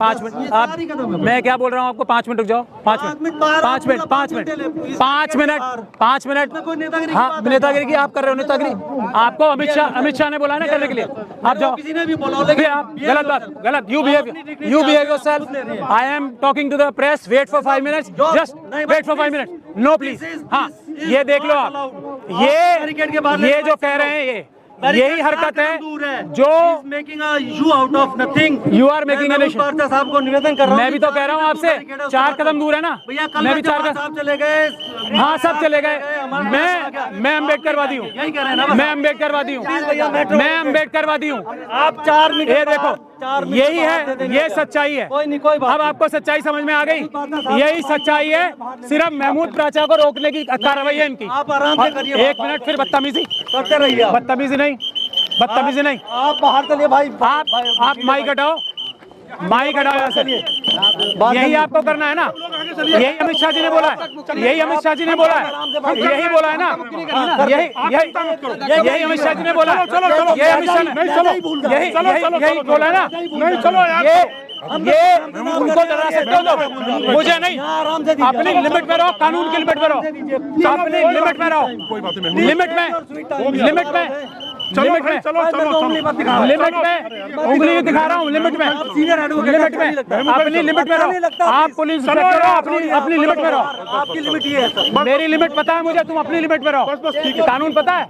5 minute आप, मैं क्या बोल रहा हूँ आपको, 5 मिनट रुक जाओ, 5 minute, 5 minute, 5 minute, 5 minute, 5 minute. हाँ, नेतागिरी की आप कर रहे हो, नेतागिरी आपको अमित शाह ने बोला ना करने के लिए, आप जाओ। आप गलत बात, गलत, you behave yourself. I am talking to the press, wait for 5 minutes, just wait for 5 minute, no please. हाँ, ये देख लो आप, ये जो कह रहे हैं यही हरकत है जो making issue out of nothing. You are making an issue. साहब को निवेदन कर रहा हूं, मैं भी तो कह रहा हूं आपसे, 4 कदम दूर है ना, मैं भी 4 कदम चले गए। हाँ, सब चले गए। मैं अम्बेडकरवादी हूँ, मैं अम्बेडकरवादी हूँ, मैं अम्बेडकरवादी हूँ। आप 4 मिनट, ये देखो, यही है, ये सच्चाई है। अब आपको सच्चाई समझ में आ गई, यही सच्चाई है। सिर्फ महमूद प्राचा को रोकने की कार्रवाई है इनकी। आप आराम से करिए। 1 मिनट, फिर बदतमीजी करते रहिए। बदतमीजी नहीं, बदतमीजी नहीं, आप बाहर चलिए भाई। आप माइक हटाओ, माइक हटाओ यहाँ से। यही आपको करना है ना, यही अमित शाह जी ने बोला है, यही अमित शाह जी ने बोला है, यही बोला है ना, यही अमित शाह जी ने बोला है, यही अमित शाह ने यही बोला है ना। नहीं, चलो ये उनको डरा सकते हो तो मुझे नहीं। अपनी लिमिट में रहो, कानून की लिमिट में रहो, अपनी लिमिट में रहो, लिमिट में, लिमिट में, लिमिट में, लिमिट में उंगली दिखा रहा हूँ, लिमिट में, लिमिट में, अपनी लिमिट में रहो। आप पुलिस इंस्पेक्टर हो, अपनी लिमिट में रहो। आपकी लिमिट ये है, मेरी लिमिट पता है मुझे, तुम अपनी लिमिट में रहो। कानून पता है,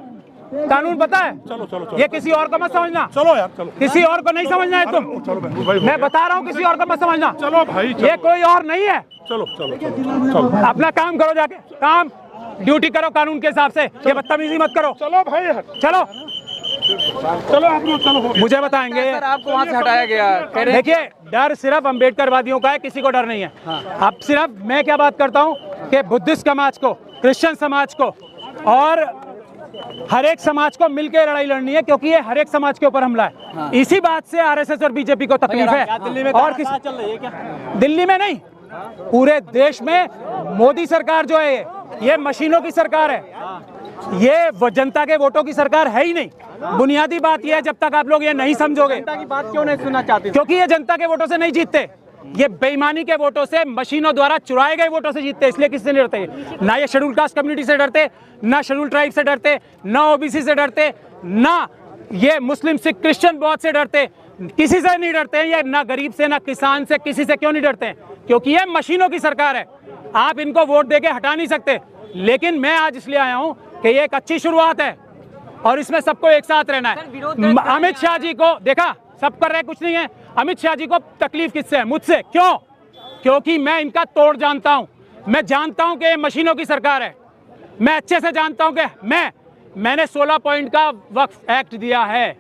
कानून पता है। चलो, ये किसी और को मत समझना। चलो यार, चलो, किसी और को नहीं समझना है तुम। मैं बता रहा हूँ, किसी और को मत समझना। चलो भाई, ये कोई और नहीं है। चलो, अपना काम करो, जाके काम ड्यूटी करो कानून के हिसाब से। ये बदतमीजी मत करो। चलो भाई, चलो, चलो आप लोग, चलो, मुझे बताएंगे। सर, आपको वहाँ से हटाया गया। देखिए, डर सिर्फ अम्बेडकरवादियों का है, किसी को डर नहीं है। अब सिर्फ मैं क्या बात करता हूँ कि बुद्धिस्ट समाज को, क्रिश्चियन समाज को और हर एक समाज को मिलकर लड़ाई लड़नी है, क्योंकि ये हर एक समाज के ऊपर हमला है। इसी बात से आरएसएस और बीजेपी को तकलीफ है। दिल्ली में और किसी चल रही है क्या? दिल्ली में नहीं, पूरे देश में मोदी सरकार जो है ये मशीनों की सरकार है। ये जनता के वोटों की सरकार है ही नहीं। बुनियादी बात यह है, जब तक आप लोग ये नहीं समझोगे, जनता की बात क्यों नहीं सुनना चाहते? क्योंकि ये जनता के वोटों से नहीं जीतते, ये बेईमानी के वोटों से, मशीनों द्वारा चुराए गए वोटों से जीतते। इसलिए किससे नहीं डरते? ना ये शेड्यूल कास्ट कम्युनिटी से डरते, ना शेड्यूल ट्राइब से डरते, ना ओबीसी से डरते, ना ये मुस्लिम सिख क्रिश्चियन बहुत से डरते। किसी से नहीं डरते हैं ये, ना गरीब से, ना किसान से, किसी से क्यों नहीं डरते हैं? क्योंकि ये मशीनों की सरकार है। आप इनको वोट देके हटा नहीं सकते। लेकिन मैं आज इसलिए आया हूं कि ये एक अच्छी शुरुआत है और इसमें सबको एक साथ रहना है। अमित शाह जी को देखा, सब कर रहे, कुछ नहीं है। अमित शाह जी को तकलीफ किससे है? मुझसे। क्यों? क्योंकि मैं इनका तोड़ जानता हूं। मैं जानता हूं कि ये मशीनों की सरकार है। मैं अच्छे से जानता हूं कि मैंने 16 पॉइंट का वक्फ एक्ट दिया है।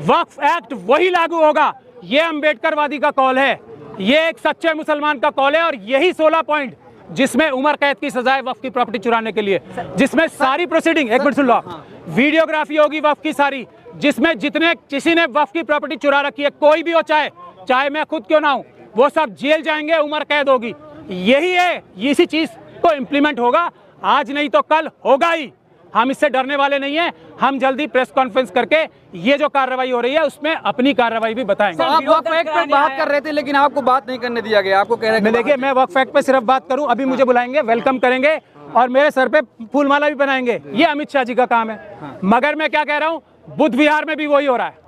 वक्फ एक्ट वही लागू होगा। ये अम्बेडकरवादी का कॉल है, ये एक सच्चे मुसलमान का कॉल है। और यही 16 पॉइंट जिसमें उम्र कैद की सजाए वक्फ की प्रॉपर्टी चुराने के लिए, जिसमें सारी प्रोसीडिंग, एक मिनट सुन लो, वीडियोग्राफी होगी वक्फ की सारी, जिसमें जितने किसी ने वक्फ की प्रॉपर्टी चुरा रखी है, कोई भी हो, चाहे मैं खुद क्यों ना हूं, वो सब जेल जाएंगे, उम्र कैद होगी। यही है, इसी चीज को इम्प्लीमेंट होगा। आज नहीं तो कल होगा ही। हम इससे डरने वाले नहीं हैं। हम जल्दी प्रेस कॉन्फ्रेंस करके ये जो कार्रवाई हो रही है उसमें अपनी कार्रवाई भी बताएंगे। आप वक्फ एक्ट पे बात कर रहे थे, लेकिन आपको बात नहीं करने दिया गया। आपको कह रहे हैं, देखिए, मैं वक्फ एक्ट पे सिर्फ बात करूं, अभी मुझे बुलाएंगे, वेलकम करेंगे और मेरे सर पे फूलमाला भी बनाएंगे। ये अमित शाह जी का काम है। मगर मैं क्या कह रहा हूँ, बुद्ध विहार में भी वही हो रहा है,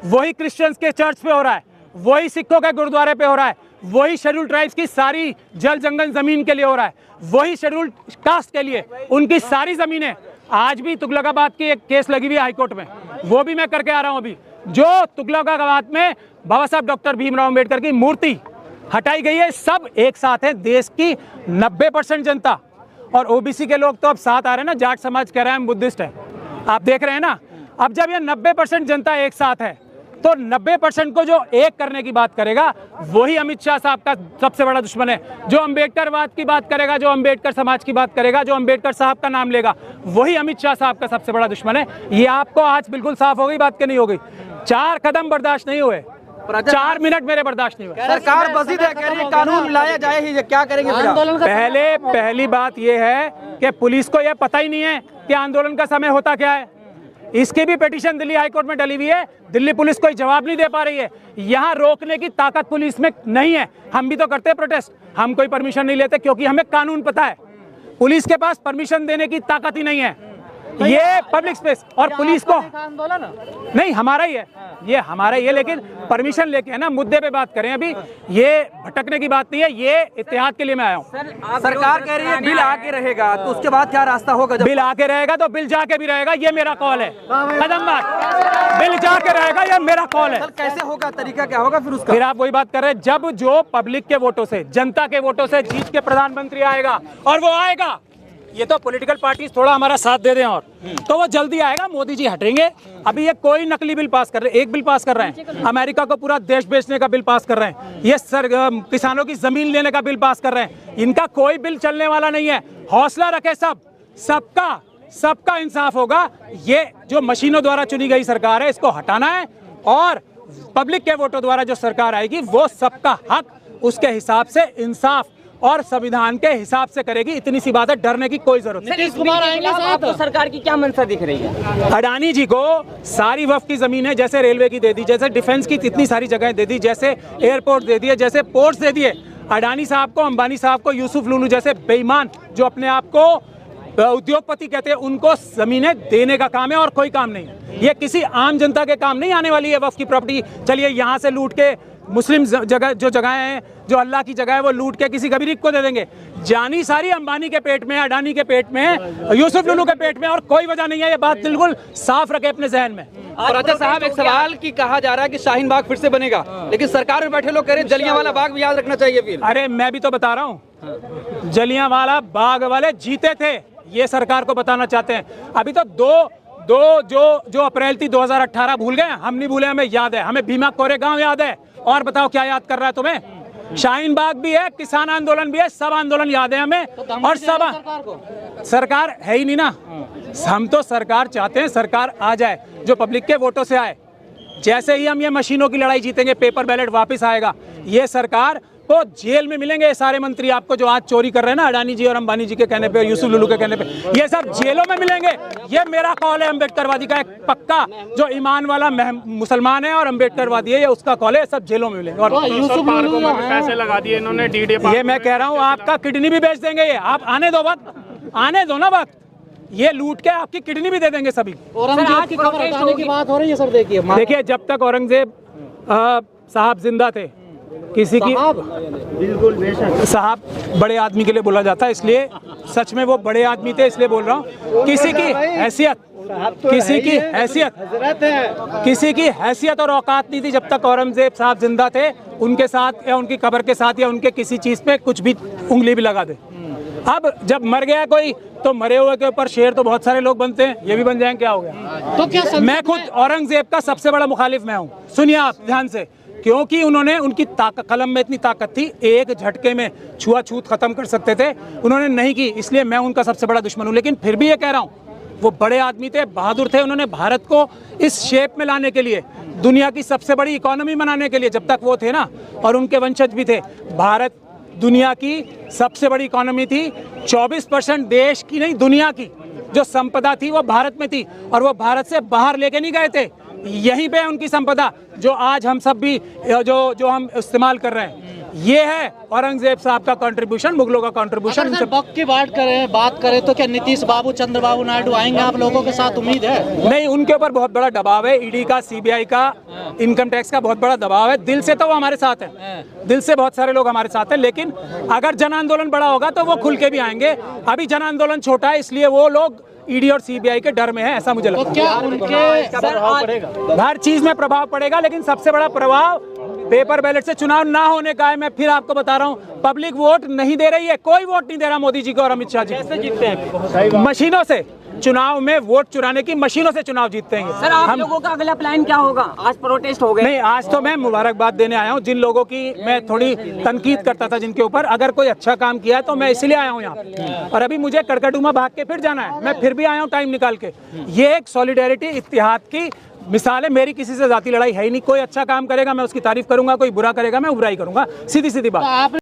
वही क्रिश्चियंस के चर्च पे हो रहा है, वही सिखों के गुरुद्वारे पे हो रहा है, वही शेड्यूल ट्राइब्स की सारी जल जंगल जमीन के लिए हो रहा है, वही शेड्यूल कास्ट के लिए उनकी सारी जमीनें। आज भी तुगलकाबाद की एक केस लगी हुई है हाईकोर्ट में, वो भी मैं करके आ रहा हूं अभी। जो तुगलकाबाद में बाबा साहब डॉक्टर भीमराव अम्बेडकर की मूर्ति हटाई गई है, सब एक साथ है। देश की 90% जनता और ओबीसी के लोग तो अब साथ आ रहे हैं ना। जाट समाज कह रहा है हम बुद्धिस्ट है, आप देख रहे हैं ना। अब जब ये 90% जनता एक साथ है, तो 90% को जो एक करने की बात करेगा, वही अमित शाह साहब का सबसे बड़ा दुश्मन है। जो अम्बेडकरवाद की बात करेगा, जो अम्बेडकर समाज की बात करेगा, जो अम्बेडकर साहब का नाम लेगा, वही अमित शाह साहब का सबसे बड़ा दुश्मन है। ये आपको आज बिल्कुल साफ हो गई बात, के नहीं हो गई। 4 कदम बर्दाश्त नहीं हुए, 4 मिनट मेरे बर्दाश्त नहीं हुए। सरकार बसीद है, कह रही है कानून लाया जाए ही, क्या करेंगे? पहली बात यह है कि पुलिस को यह पता ही नहीं है कि आंदोलन का समय होता क्या है। इसकी भी पिटीशन दिल्ली हाईकोर्ट में डली हुई है। दिल्ली पुलिस कोई जवाब नहीं दे पा रही है। यहाँ रोकने की ताकत पुलिस में नहीं है। हम भी तो करते हैं प्रोटेस्ट, हम कोई परमिशन नहीं लेते क्योंकि हमें कानून पता है। पुलिस के पास परमिशन देने की ताकत ही नहीं है। ये पब्लिक स्पेस और पुलिस को नहीं, हमारा ही है, ये हमारा ही है, लेकिन परमिशन लेके है ना, मुद्दे पे बात करें। अभी ये भटकने की बात नहीं है, ये इत्तेहाद के लिए मैं आया हूँ। सरकार कह रही है बिल आके रहेगा, तो उसके बाद क्या रास्ता होगा? जब बिल आके रहेगा तो बिल जाके भी रहेगा, ये मेरा कॉल है। कदम बात, बिल जाके रहेगा, ये मेरा कॉल है। कैसे होगा, तरीका क्या होगा फिर उसका? फिर आप वही बात कर रहे हैं, जब जो पब्लिक के वोटों से, जनता के वोटों से जीत के प्रधानमंत्री आएगा, और वो आएगा, ये तो पॉलिटिकल पार्टीज थोड़ा हमारा साथ दे दें और तो वो जल्दी आएगा। मोदी जी हटेंगे। अभी ये कोई नकली बिल पास कर रहे हैं, एक बिल पास कर रहे हैं, अमेरिका को पूरा देश बेचने का बिल पास कर रहे हैं, ये किसानों की जमीन लेने का बिल पास कर रहे हैं। इनका कोई बिल चलने वाला नहीं है। हौसला रखे सबका इंसाफ होगा। ये जो मशीनों द्वारा चुनी गई सरकार है, इसको हटाना है, और पब्लिक के वोटों द्वारा जो सरकार आएगी वो सबका हक उसके हिसाब से इंसाफ और संविधान के हिसाब से करेगी। इतनी सी बात है, डरने की कोई जरूरत नहीं। नीतीश कुमार आएंगे, आपको सरकार की क्या मंशा दिख रही है? अडानी जी को सारी वक्फ की जमीन है, जैसे रेलवे की दे दी, जैसे डिफेंस की इतनी सारी जगह दे दी, जैसे एयरपोर्ट दे दिए, जैसे पोर्ट्स दे दिए। अडानी साहब को, अंबानी साहब को, यूसुफ लुलू जैसे बेईमान जो अपने आप को उद्योगपति कहते हैं, उनको जमीनें देने का काम है और कोई काम नहीं। ये किसी आम जनता के काम नहीं आने वाली है वक्फ की प्रॉपर्टी। चलिए यहाँ से लूट के मुस्लिम जगह, जो जगह हैं, जो अल्लाह की जगह है, वो लूट के किसी गरीब को दे देंगे। जानी सारी अंबानी के पेट में, अडानी के पेट में, यूसुफ लुलू के पेट में, और कोई वजह नहीं है। ये बात बिल्कुल साफ रखे अपने जहन में। और अच्छा साहब, एक सवाल की कहा जा रहा है कि शाहीन बाग फिर से बनेगा, लेकिन सरकार में बैठे लोग कह रहे हैं जलियांवाला बाग भी याद रखना चाहिए। फिर अरे मैं भी तो बता रहा हूँ, जलियांवाला बाग वाले जीते थे, ये सरकार को बताना चाहते हैं। अभी तो दो जो अप्रैल थी 2018 भूल गए? हम नहीं भूले, हमें याद है। हमें भीमा कोरेगांव याद है। और बताओ क्या याद कर रहा है तुम्हें? शाहीन बाग भी है, किसान आंदोलन भी है, सब आंदोलन याद है हमें। और सब सरकार है ही नहीं ना। हम तो सरकार चाहते हैं, सरकार आ जाए जो पब्लिक के वोटों से आए। जैसे ही हम ये मशीनों की लड़ाई जीतेंगे, पेपर बैलेट वापस आएगा, ये सरकार को जेल में मिलेंगे ये सारे मंत्री आपको जो आज चोरी कर रहे हैं ना, अडानी जी और अंबानी जी के कहने पे, यूसुफ लुलू के कहने पे, ये सब जेलों में मिलेंगे। ये मेरा कॉल है, अम्बेडकरवादी का एक पक्का, जो ईमान वाला मुसलमान है और अम्बेडकरवादी है, ये उसका कॉल है। सब जेलों में मिलेंगे। और यूसुफ लुलू में पैसे लगा दिए इन्होंने, डीडे ये मैं कह रहा हूँ, आपका किडनी भी बेच देंगे ये। आप आने दो वक्त, आने दो ना वक्त, ये लूट के आपकी किडनी भी दे देंगे सभी। औरंगजेब की खबर हटाने की बात हो रही है सर। देखिए जब तक औरंगजेब साहब जिंदा थे, किसी की साहब बड़े आदमी के लिए बोला जाता है, इसलिए सच में वो बड़े आदमी थे, इसलिए बोल रहा हूँ। किसी की हैसियत और औकात नहीं थी जब तक औरंगजेब साहब जिंदा थे, उनके साथ या उनकी कब्र के साथ या उनके किसी चीज पे कुछ भी उंगली भी लगा दे। अब जब मर गया कोई, तो मरे हुए के ऊपर शेर तो बहुत सारे लोग बनते हैं, ये भी बन जाएंगे, क्या हो गया? तो क्या मैं खुद औरंगजेब का सबसे बड़ा मुखालिफ मैं हूँ। सुनिए आप ध्यान से, क्योंकि उन्होंने, उनकी कलम में इतनी ताकत थी, एक झटके में छुआछूत खत्म कर सकते थे, उन्होंने नहीं की, इसलिए मैं उनका सबसे बड़ा दुश्मन हूँ। लेकिन फिर भी ये कह रहा हूँ, वो बड़े आदमी थे, बहादुर थे। उन्होंने भारत को इस शेप में लाने के लिए, दुनिया की सबसे बड़ी इकोनॉमी बनाने के लिए, जब तक वो थे ना, और उनके वंशज भी थे, भारत दुनिया की सबसे बड़ी इकोनॉमी थी। 24% देश की नहीं, दुनिया की जो संपदा थी वो भारत में थी, और वो भारत से बाहर लेके नहीं गए थे। यहीं पे है उनकी संपदा, जो आज हम सब भी जो हम इस्तेमाल कर रहे हैं। ये है औरंगजेब साहब का कंट्रीब्यूशन, मुगलों का कंट्रीब्यूशन। वक्त की बात करें तो क्या नीतीश बाबू, चंद्रबाबू नायडू आएंगे आप लोगों के साथ? उम्मीद है? नहीं, उनके ऊपर बहुत बड़ा दबाव है, ईडी का, सीबीआई का, इनकम टैक्स का बहुत बड़ा दबाव है। दिल से तो वो हमारे साथ है, दिल से बहुत सारे लोग हमारे साथ हैं, लेकिन अगर जन आंदोलन बड़ा होगा तो वो खुल के भी आएंगे। अभी जन आंदोलन छोटा है, इसलिए वो लोग ईडी और सीबीआई के डर में है, ऐसा मुझे लगता है। क्या उनके हर चीज में प्रभाव पड़ेगा, लेकिन सबसे बड़ा प्रभाव पेपर बैलेट से चुनाव ना होने का है। मैं फिर आपको बता रहा हूँ, पब्लिक वोट नहीं दे रही है, कोई वोट नहीं दे रहा मोदी जी को और अमित शाह जी। कैसे जीतते हैं? मशीनों से। चुनाव में वोट चुराने की मशीनों से चुनाव जीतते हैं। सर, आप लोगों का अगला प्लान क्या होगा? आज प्रोटेस्ट हो गए। नहीं, आज तो मैं मुबारकबाद देने आया हूँ जिन लोगों की मैं थोड़ी तनकीद करता था, जिनके ऊपर, अगर कोई अच्छा काम किया है तो मैं इसलिए आया हूँ यहाँ। और अभी मुझे कड़कड़डूमा भाग के फिर जाना है, मैं फिर भी आया हूँ टाइम निकाल के। ये एक सॉलिडेरिटी, इत्तेहाद की मिसाल है। मेरी किसी से जाती लड़ाई है ही नहीं। कोई अच्छा काम करेगा मैं उसकी तारीफ करूंगा, कोई बुरा करेगा मैं बुराई करूंगा, सीधी सीधी बात।